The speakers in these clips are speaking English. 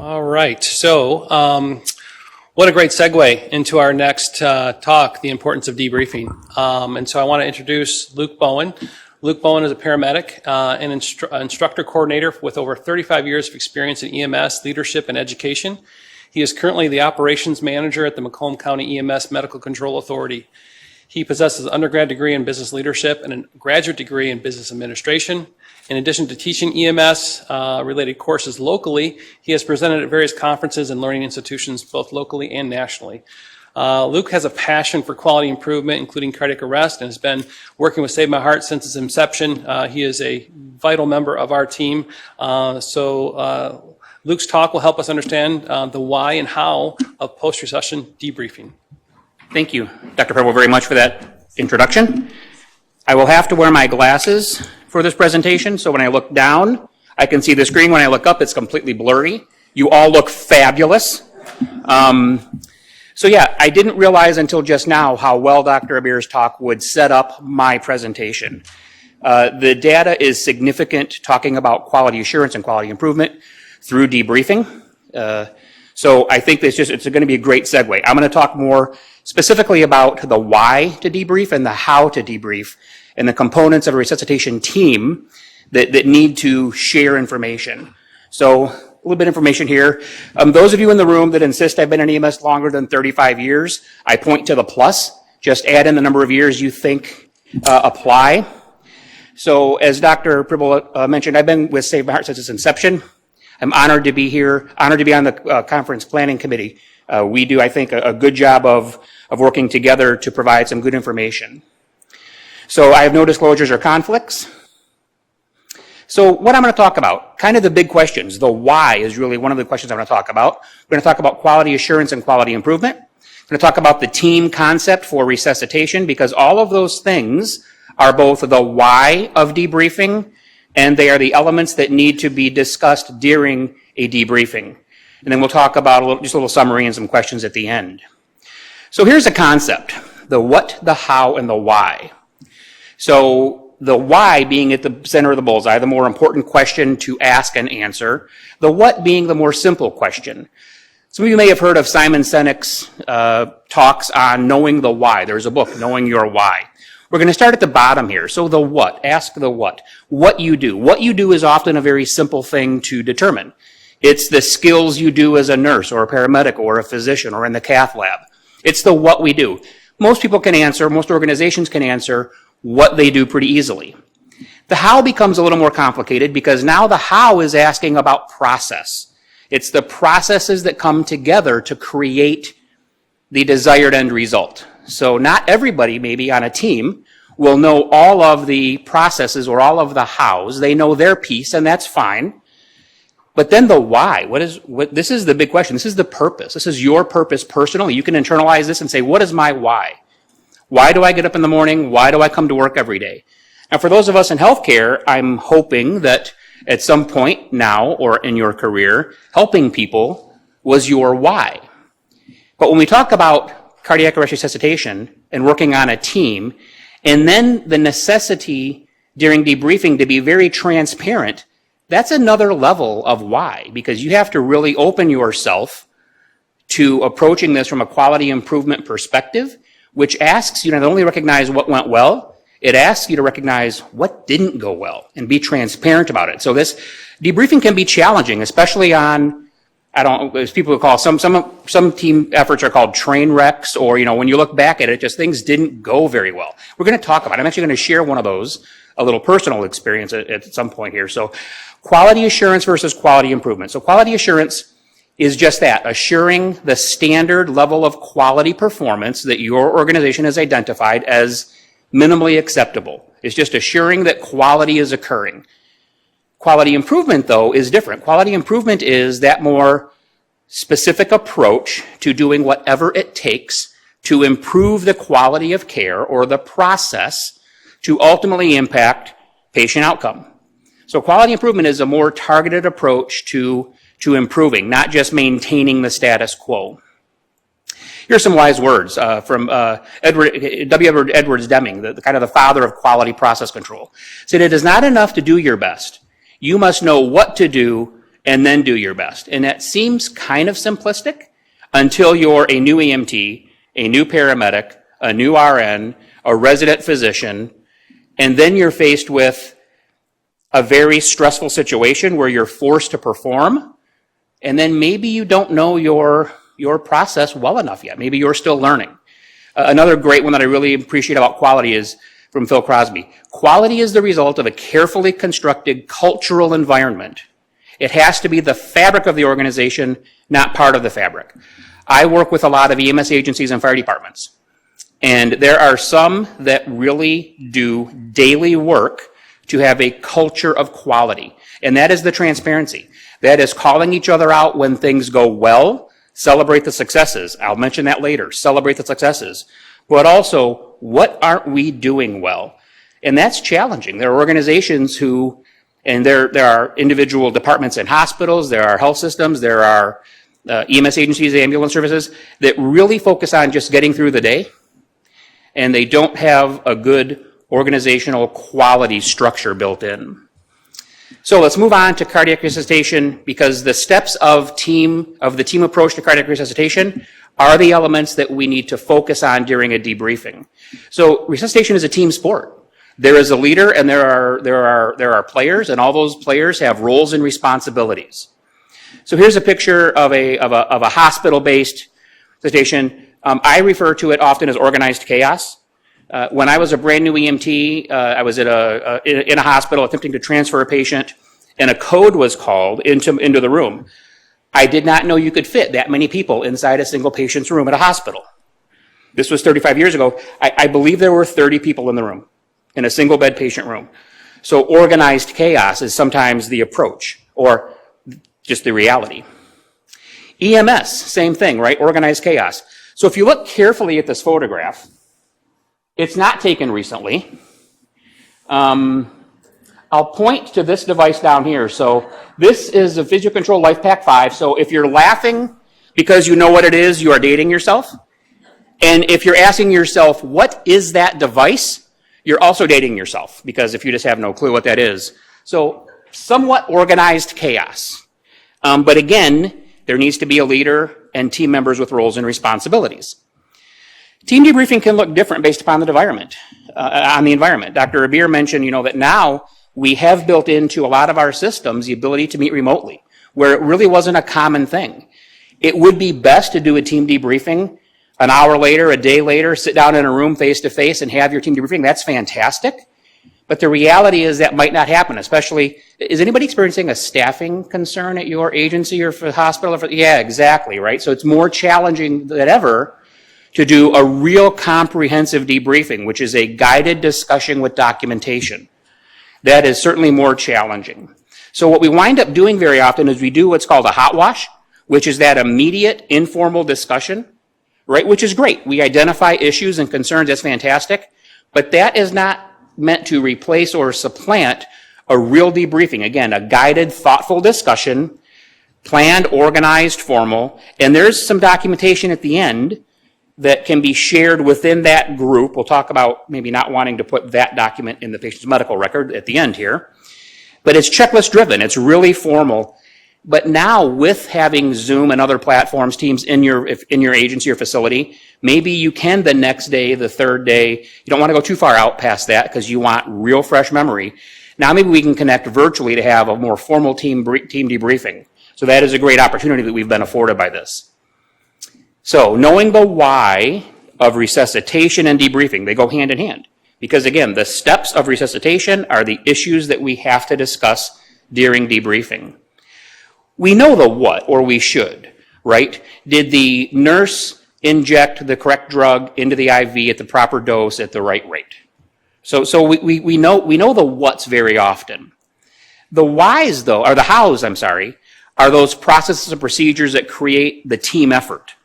All right. So, what a great segue into our next talk, the importance of debriefing. And so I want to introduce Luke Bowen. Luke Bowen is a paramedic and instructor coordinator with over 35 years of experience in EMS, leadership, and education. He is currently the operations manager at the Macomb County EMS Medical Control Authority. He possesses an undergrad degree in business leadership and a graduate degree in business administration. In addition to teaching EMS related courses locally, he has presented at various conferences and learning institutions, both locally and nationally. Luke has a passion for quality improvement, including cardiac arrest, and has been working with Save My Heart since its inception. He is a vital member of our team. Luke's talk will help us understand the why and how of post-recession debriefing. Thank you, Dr. Preble, very much for that introduction. I will have to wear my glasses for this presentation, so when I look down, I can see the screen. When I look up, it's completely blurry. You all look fabulous. So yeah, I didn't realize until just now how well Dr. Abir's talk would set up my presentation. The data is significant, talking about quality assurance and quality improvement through debriefing. So I think it's going to be a great segue. I'm going to talk more specifically about the why to debrief and the how to debrief and the components of a resuscitation team that need to share information. So a little bit of information here. Those of you in the room that insist I've been in EMS longer than 35 years, I point to the plus. Just add in the number of years you think apply. So as Dr. Pribble mentioned, I've been with Save My Heart since its inception. I'm honored to be here, honored to be on the conference planning committee. We do, I think, a good job of working together to provide some good information. So I have no disclosures or conflicts. So what I'm going to talk about, kind of the big questions. The why is really one of the questions I'm going to talk about. We're going to talk about quality assurance and quality improvement. We're going to talk about the team concept for resuscitation, because all of those things are both the why of debriefing and they are the elements that need to be discussed during a debriefing. And then we'll talk about just a little summary and some questions at the end. So here's a concept, the what, the how, and the why. So the why being at the center of the bullseye, the more important question to ask and answer. The what being the more simple question. Some of you may have heard of Simon Sinek's talks on knowing the why. There's a book, Knowing Your Why. We're going to start at the bottom here. So the what, ask the what. What you do. What you do is often a very simple thing to determine. It's the skills you do as a nurse or a paramedic or a physician or in the cath lab. It's the what we do. Most people can answer, most organizations can answer what they do pretty easily. The how becomes a little more complicated because now the how is asking about process. It's the processes that come together to create the desired end result. So not everybody maybe on a team will know all of the processes or all of the hows. They know their piece and that's fine. But then the why, this is the big question. This is the purpose. This is your purpose personally. You can internalize this and say, what is my why? Why do I get up in the morning? Why do I come to work every day? Now, for those of us in healthcare, I'm hoping that at some point now or in your career, helping people was your why. But when we talk about cardiac arrest resuscitation and working on a team, and then the necessity during debriefing to be very transparent, that's another level of why, because you have to really open yourself to approaching this from a quality improvement perspective, which asks you to not only recognize what went well, it asks you to recognize what didn't go well and be transparent about it. So this debriefing can be challenging, especially on, as people call some team efforts are called train wrecks, or, when you look back at it, just things didn't go very well. We're going to talk about it. I'm actually going to share one of those, a little personal experience at some point here. So quality assurance versus quality improvement. So quality assurance is just that, assuring the standard level of quality performance that your organization has identified as minimally acceptable. It's just assuring that quality is occurring. Quality improvement, though, is different. Quality improvement is that more specific approach to doing whatever it takes to improve the quality of care or the process to ultimately impact patient outcome. So quality improvement is a more targeted approach to improving, not just maintaining the status quo. Here's some wise words from Edward Edwards Deming, the kind of the father of quality process control. Said, "It is not enough to do your best. You must know what to do and then do your best. And that seems kind of simplistic until you're a new EMT, a new paramedic, a new RN, a resident physician, and then you're faced with a very stressful situation where you're forced to perform, and then maybe you don't know your process well enough yet. Maybe you're still learning. Another great one that I really appreciate about quality is from Phil Crosby. Quality is the result of a carefully constructed cultural environment. It has to be the fabric of the organization, not part of the fabric. I work with a lot of EMS agencies and fire departments, and there are some that really do daily work to have a culture of quality, and that is the transparency. That is calling each other out when things go well, celebrate the successes. I'll mention that later, celebrate the successes. But also, what aren't we doing well? And that's challenging. There are organizations who, and there are individual departments in hospitals, there are health systems, there are EMS agencies, ambulance services, that really focus on just getting through the day, and they don't have a good organizational quality structure built in. So let's move on to cardiac resuscitation, because the steps of the team approach to cardiac resuscitation are the elements that we need to focus on during a debriefing. So resuscitation is a team sport. There is a leader and there are players, and all those players have roles and responsibilities. So here's a picture of a hospital-based resuscitation. I refer to it often as organized chaos. When I was a brand new EMT, I was in a hospital attempting to transfer a patient, and a code was called into the room. I did not know you could fit that many people inside a single patient's room at a hospital. This was 35 years ago. I believe there were 30 people in the room, in a single bed patient room. So organized chaos is sometimes the approach, or just the reality. EMS, same thing, right? Organized chaos. So if you look carefully at this photograph, it's not taken recently. I'll point to this device down here. So this is a Physio-Control LifePak 5. So if you're laughing because you know what it is, you are dating yourself. And if you're asking yourself, what is that device? You're also dating yourself, because if you just have no clue what that is. So somewhat organized chaos. But again, there needs to be a leader and team members with roles and responsibilities. Team debriefing can look different based upon the environment. Dr. Abir mentioned, that now we have built into a lot of our systems the ability to meet remotely, where it really wasn't a common thing. It would be best to do a team debriefing an hour later, a day later, sit down in a room face to face and have your team debriefing. That's fantastic. But the reality is that might not happen, especially, is anybody experiencing a staffing concern at your agency or for the hospital? Yeah, exactly, right? So it's more challenging than ever to do a real comprehensive debriefing, which is a guided discussion with documentation. That is certainly more challenging. So what we wind up doing very often is we do what's called a hot wash, which is that immediate informal discussion, right? Which is great. We identify issues and concerns, that's fantastic, but that is not meant to replace or supplant a real debriefing. Again, a guided, thoughtful discussion, planned, organized, formal, and there's some documentation at the end that can be shared within that group. We'll talk about maybe not wanting to put that document in the patient's medical record at the end here. But it's checklist driven. It's really formal. But now with having Zoom and other platforms, Teams in your agency or facility, maybe you can the next day, the third day, you don't want to go too far out past that because you want real fresh memory. Now maybe we can connect virtually to have a more formal team debriefing. So that is a great opportunity that we've been afforded by this. So knowing the why of resuscitation and debriefing, they go hand in hand. Because again, the steps of resuscitation are the issues that we have to discuss during debriefing. We know the what, or we should, right? Did the nurse inject the correct drug into the IV at the proper dose at the right rate? So we know the what's very often. The whys, though, or the hows, are those processes and procedures that create the team effort,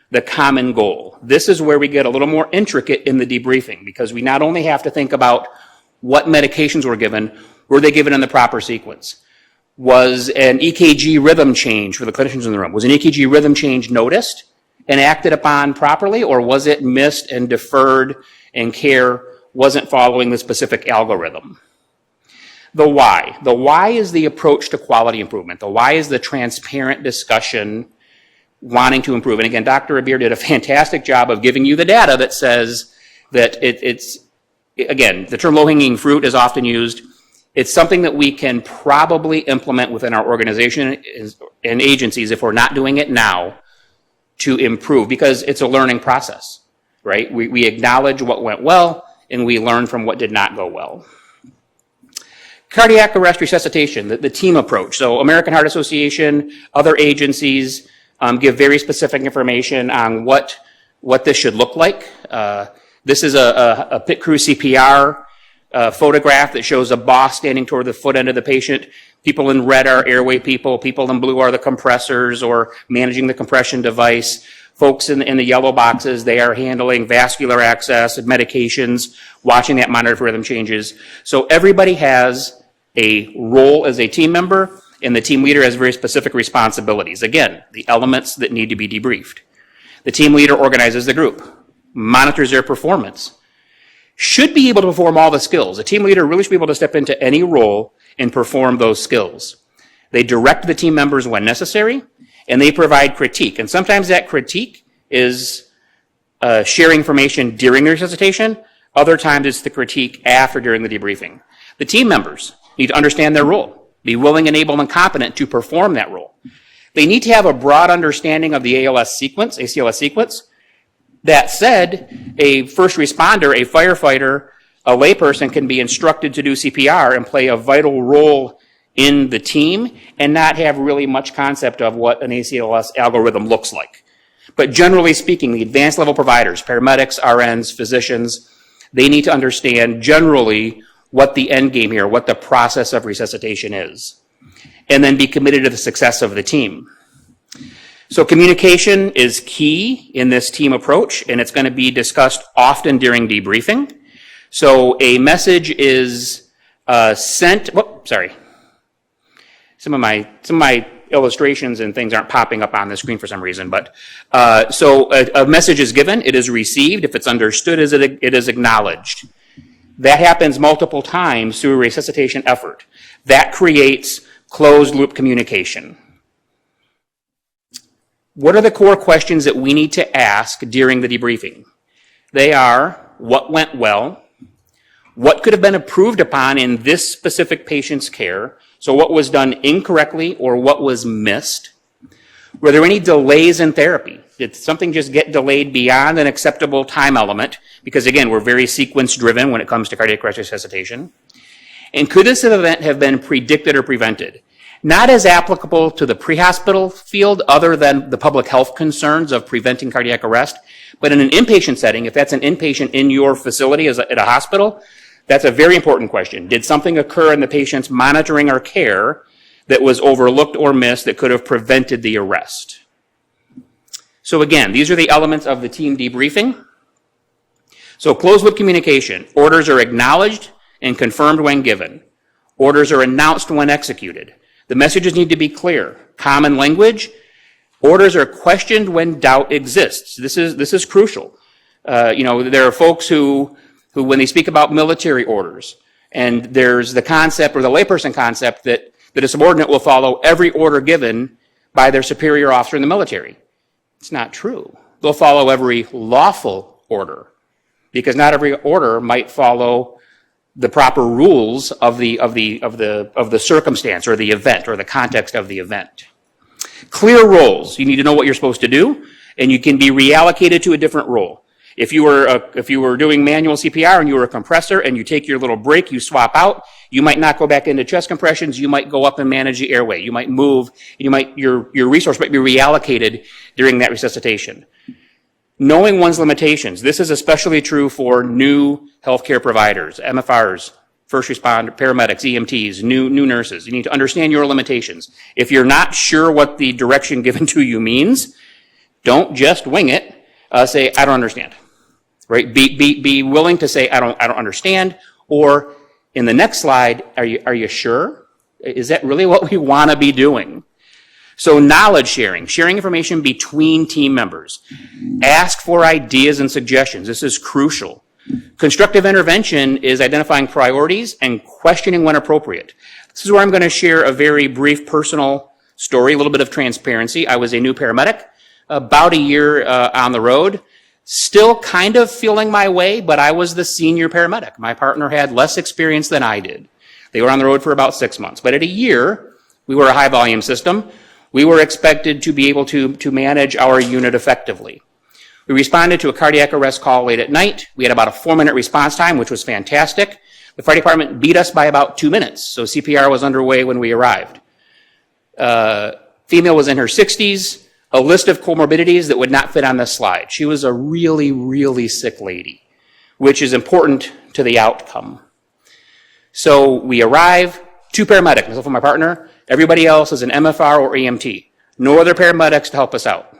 the common goal. This is where we get a little more intricate in the debriefing, because we not only have to think about what medications were given, were they given in the proper sequence? Was an EKG rhythm change for the clinicians in the room? Was an EKG rhythm change noticed and acted upon properly, or was it missed and deferred and care wasn't following the specific algorithm? The why. The why is the approach to quality improvement. The why is the transparent discussion wanting to improve. And again, Dr. Abir did a fantastic job of giving you the data that says that it's, again, the term low-hanging fruit is often used. It's something that we can probably implement within our organization and agencies if we're not doing it now to improve, because it's a learning process, right? We acknowledge what went well and we learn from what did not go well. Cardiac arrest resuscitation, the team approach. So American Heart Association, other agencies give very specific information on what this should look like. This is a pit crew CPR photograph that shows a boss standing toward the foot end of the patient. People in red are airway people. People in blue are the compressors or managing the compression device. Folks in the yellow boxes, they are handling vascular access and medications, watching that monitor for rhythm changes. So everybody has a role as a team member, and the team leader has very specific responsibilities. Again, the elements that need to be debriefed. The team leader organizes the group, monitors their performance, should be able to perform all the skills. A team leader really should be able to step into any role and perform those skills. They direct the team members when necessary, and they provide critique. And sometimes that critique is sharing information during the resuscitation. Other times it's the critique after, during the debriefing. The team members need to understand their role, be willing and able and competent to perform that role. They need to have a broad understanding of the ACLS sequence. That said, a first responder, a firefighter, a layperson can be instructed to do CPR and play a vital role in the team and not have really much concept of what an ACLS algorithm looks like. But generally speaking, the advanced level providers, paramedics, RNs, physicians, they need to understand generally what the end game here, what the process of resuscitation is, and then be committed to the success of the team. So communication is key in this team approach, and it's going to be discussed often during debriefing. So a message is sent. Some of my illustrations and things aren't popping up on the screen for some reason, but so a message is given, it is received. If it's understood, it is acknowledged. That happens multiple times through a resuscitation effort. That creates closed loop communication. What are the core questions that we need to ask during the debriefing? They are, what went well? What could have been improved upon in this specific patient's care? So what was done incorrectly or what was missed? Were there any delays in therapy? Did something just get delayed beyond an acceptable time element? Because again, we're very sequence driven when it comes to cardiac arrest resuscitation. And could this event have been predicted or prevented? Not as applicable to the pre-hospital field other than the public health concerns of preventing cardiac arrest, but in an inpatient setting, if that's an inpatient in your facility at a hospital, that's a very important question. Did something occur in the patient's monitoring or care that was overlooked or missed that could have prevented the arrest? So again, these are the elements of the team debriefing. So closed loop communication. Orders are acknowledged and confirmed when given. Orders are announced when executed. The messages need to be clear. Common language. Orders are questioned when doubt exists. This is crucial. There are folks who when they speak about military orders, and there's the concept or the layperson concept that a subordinate will follow every order given by their superior officer in the military. It's not true. They'll follow every lawful order, because not every order might follow the proper rules of the circumstance or the event or the context of the event. Clear roles. You need to know what you're supposed to do, and you can be reallocated to a different role. If you were doing manual CPR and you were a compressor and you take your little break, you swap out, you might not go back into chest compressions, you might go up and manage the airway, you might move, your resource might be reallocated during that resuscitation. Knowing one's limitations. This is especially true for new healthcare providers, MFRs, first responder, paramedics, EMTs, new nurses. You need to understand your limitations. If you're not sure what the direction given to you means, don't just wing it. Say, I don't understand. Right? Be willing to say, I don't understand. Or in the next slide, are you sure? Is that really what we want to be doing? So knowledge sharing information between team members. Ask for ideas and suggestions. This is crucial. Constructive intervention is identifying priorities and questioning when appropriate. This is where I'm going to share a very brief personal story, a little bit of transparency. I was a new paramedic, about a year on the road, still kind of feeling my way, but I was the senior paramedic. My partner had less experience than I did. They were on the road for about 6 months. But at a year, we were a high volume system. We were expected to be able to manage our unit effectively. We responded to a cardiac arrest call late at night. We had about a 4-minute response time, which was fantastic. The fire department beat us by about 2 minutes, so CPR was underway when we arrived. Female was in her 60s, a list of comorbidities that would not fit on this slide. She was a really, really sick lady, which is important to the outcome. So we arrive, 2 paramedics, myself and my partner. Everybody else is an MFR or EMT. No other paramedics to help us out.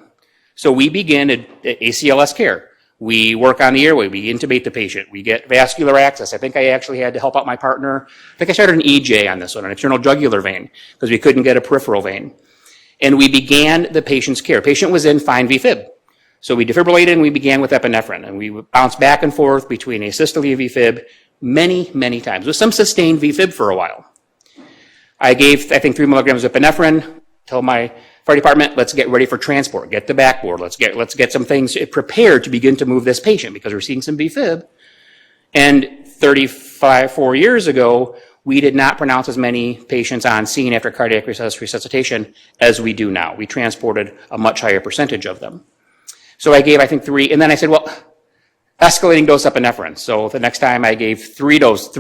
So we begin ACLS care. We work on the airway. We intubate the patient. We get vascular access. I think I actually had to help out my partner. I think I started an EJ on this one, an external jugular vein, because we couldn't get a peripheral vein. And we began the patient's care. Patient was in fine VFib. So we defibrillated and we began with epinephrine. And we bounced back and forth between asystole and VFib many, many times, with some sustained VFib for a while. I gave, I think, 3 milligrams of epinephrine, told my fire department, let's get ready for transport, get the backboard, let's get some things prepared to begin to move this patient because we're seeing some VFib. And 4 years ago, we did not pronounce as many patients on scene after cardiac resuscitation as we do now. We transported a much higher percentage of them. So I gave, I think, 3, and then I said, well, escalating dose epinephrine. So the next time I gave 3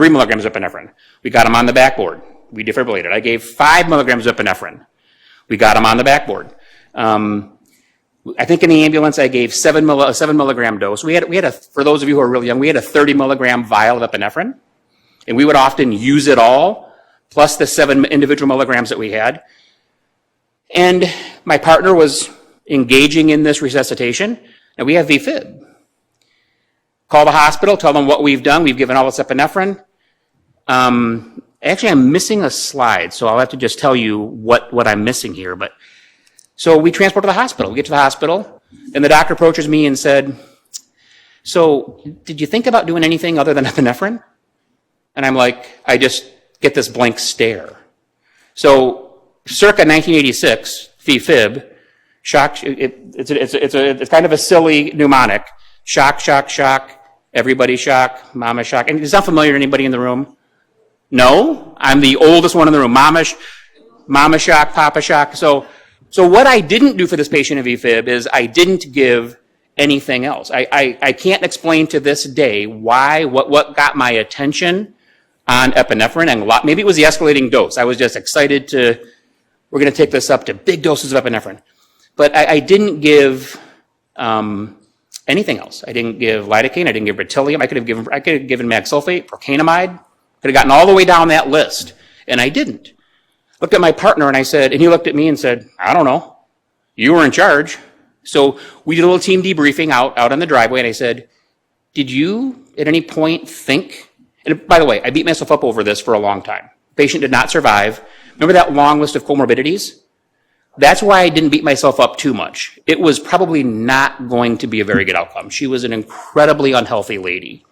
milligrams of epinephrine. We got them on the backboard. We defibrillated. I gave 5 milligrams of epinephrine. We got them on the backboard. I think in the ambulance I gave a 7 milligram dose. We had a, for those of you who are really young, we had a 30 milligram vial of epinephrine. And we would often use it all, plus the 7 individual milligrams that we had. And my partner was engaging in this resuscitation, and we have VFib. Call the hospital, tell them what we've done. We've given all this epinephrine. Actually, I'm missing a slide, so I'll have to just tell you what I'm missing here. But so we transport to the hospital. We get to the hospital, and the doctor approaches me and said, so did you think about doing anything other than epinephrine? And I'm like, I just get this blank stare. So circa 1986, VFib, shock, it's kind of a silly mnemonic. Shock, shock, shock, everybody shock, mama shock. And is that familiar to anybody in the room? No? I'm the oldest one in the room. Mama shock, papa shock. So what I didn't do for this patient in VFib is I didn't give anything else. I can't explain to this day why, what got my attention on epinephrine, and maybe it was the escalating dose. I was just excited we're going to take this up to big doses of epinephrine. But I didn't give anything else. I didn't give lidocaine. I didn't give beryllium. I could have given mag sulfate, procainamide. Could have gotten all the way down that list, and I didn't. Looked at my partner and I said, and he looked at me and said, I don't know. You were in charge. So we did a little team debriefing out on the driveway, and I said, did you at any point think, and by the way, I beat myself up over this for a long time. Patient did not survive. Remember that long list of comorbidities? That's why I didn't beat myself up too much. It was probably not going to be a very good outcome. She was an incredibly unhealthy lady.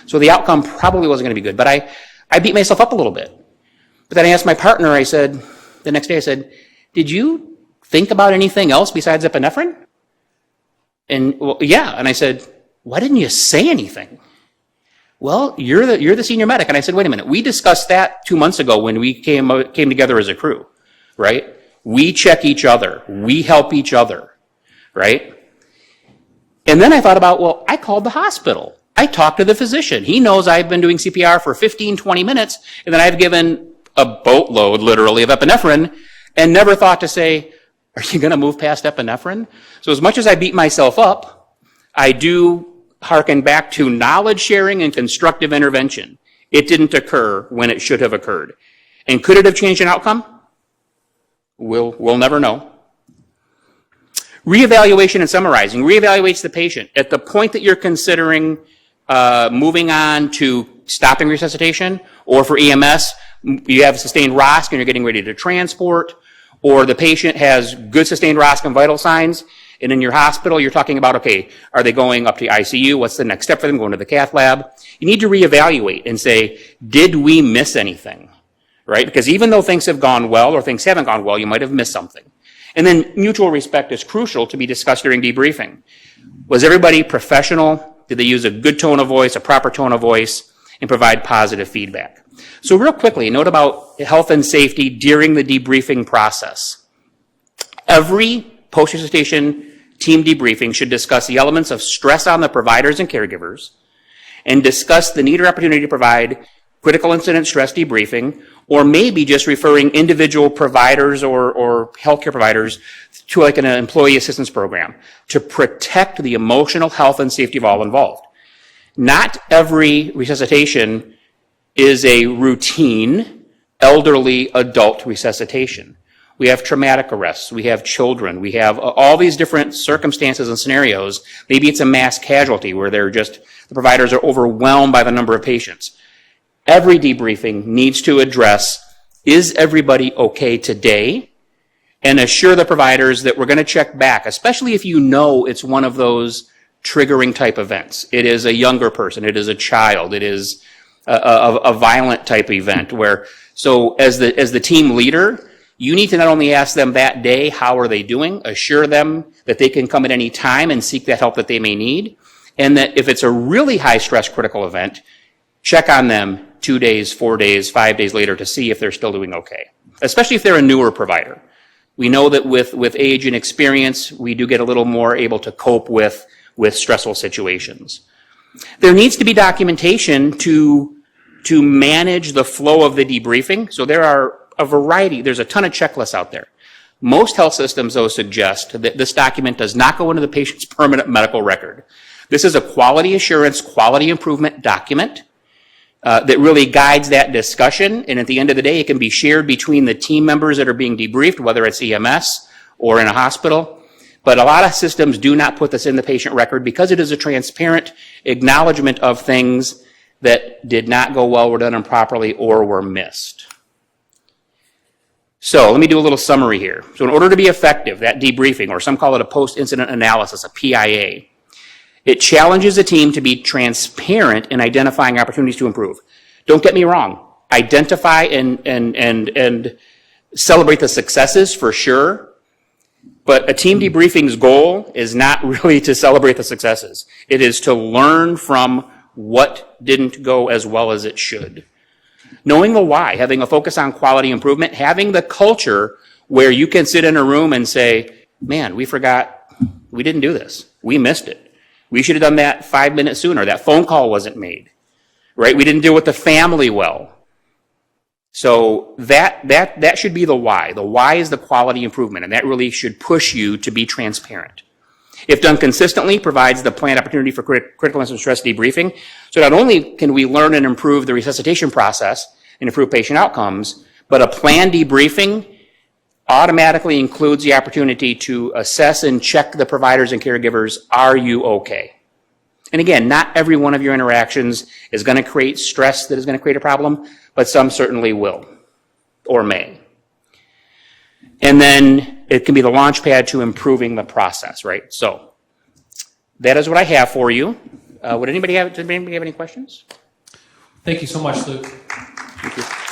So the outcome probably wasn't going to be good, but I beat myself up a little bit. But then I asked my partner, the next day I said, did you think about anything else besides epinephrine? And, well, yeah. And I said, why didn't you say anything? Well, you're the senior medic. And I said, wait a minute. We discussed that 2 months ago when we came together as a crew, right? We check each other. We help each other, right? And then I thought about, well, I called the hospital. I talked to the physician. He knows I've been doing CPR for 15, 20 minutes, and then I've given a boatload, literally, of epinephrine, and never thought to say, are you going to move past epinephrine? So as much as I beat myself up, I do hearken back to knowledge sharing and constructive intervention. It didn't occur when it should have occurred. And could it have changed an outcome? We'll never know. Reevaluation and summarizing. Reevaluates the patient. At the point that you're considering moving on to stopping resuscitation, or for EMS, you have sustained ROSC and you're getting ready to transport, or the patient has good sustained ROSC and vital signs, And in your hospital, you're talking about, okay, are they going up to the ICU? What's the next step for them? Going to the cath lab? You need to reevaluate and say, did we miss anything? Right? Because even though things have gone well or things haven't gone well, you might have missed something. And then mutual respect is crucial to be discussed during debriefing. Was everybody professional? Did they use a good tone of voice, a proper tone of voice, and provide positive feedback? So real quickly, note about health and safety during the debriefing process. Every post-resuscitation team debriefing should discuss the elements of stress on the providers and caregivers and discuss the need or opportunity to provide critical incident stress debriefing, or maybe just referring individual providers or healthcare providers to like an employee assistance program to protect the emotional health and safety of all involved. Not every resuscitation is a routine elderly adult resuscitation. We have traumatic arrests, we have children, we have all these different circumstances and scenarios. Maybe it's a mass casualty where the providers are overwhelmed by the number of patients. Every debriefing needs to address, is everybody okay today? And assure the providers that we're going to check back, especially if you know it's one of those triggering type events. It is a younger person, it is a child, it is a violent type event where, so as the team leader, you need to not only ask them that day, how are they doing, assure them that they can come at any time and seek that help that they may need, and that if it's a really high stress critical event, check on them 2 days, 4 days, 5 days later to see if they're still doing okay, especially if they're a newer provider. We know that with age and experience, we do get a little more able to cope with stressful situations. There needs to be documentation to manage the flow of the debriefing. So there are a variety, there's a ton of checklists out there. Most health systems, though, suggest that this document does not go into the patient's permanent medical record. This is a quality assurance, quality improvement document that really guides that discussion. And at the end of the day, it can be shared between the team members that are being debriefed, whether it's EMS or in a hospital. But a lot of systems do not put this in the patient record because it is a transparent acknowledgement of things that did not go well, were done improperly, or were missed. So let me do a little summary here. So in order to be effective, that debriefing, or some call it a post-incident analysis, a PIA, it challenges the team to be transparent in identifying opportunities to improve. Don't get me wrong. Identify and celebrate the successes for sure. But a team debriefing's goal is not really to celebrate the successes. It is to learn from what didn't go as well as it should. Knowing the why, having a focus on quality improvement, having the culture where you can sit in a room and say, man, we forgot, we didn't do this. We missed it. We should have done that 5 minutes sooner. That phone call wasn't made, right? We didn't deal with the family well. So that should be the why. The why is the quality improvement, and that really should push you to be transparent. If done consistently, provides the planned opportunity for critical incident stress debriefing. So not only can we learn and improve the resuscitation process and improve patient outcomes, but a planned debriefing automatically includes the opportunity to assess and check the providers and caregivers, are you okay? And again, not every one of your interactions is going to create stress that is going to create a problem, but some certainly will or may. And then it can be the launch pad to improving the process, right? So that is what I have for you. Does anybody have any questions? Thank you so much, Luke. Thank you.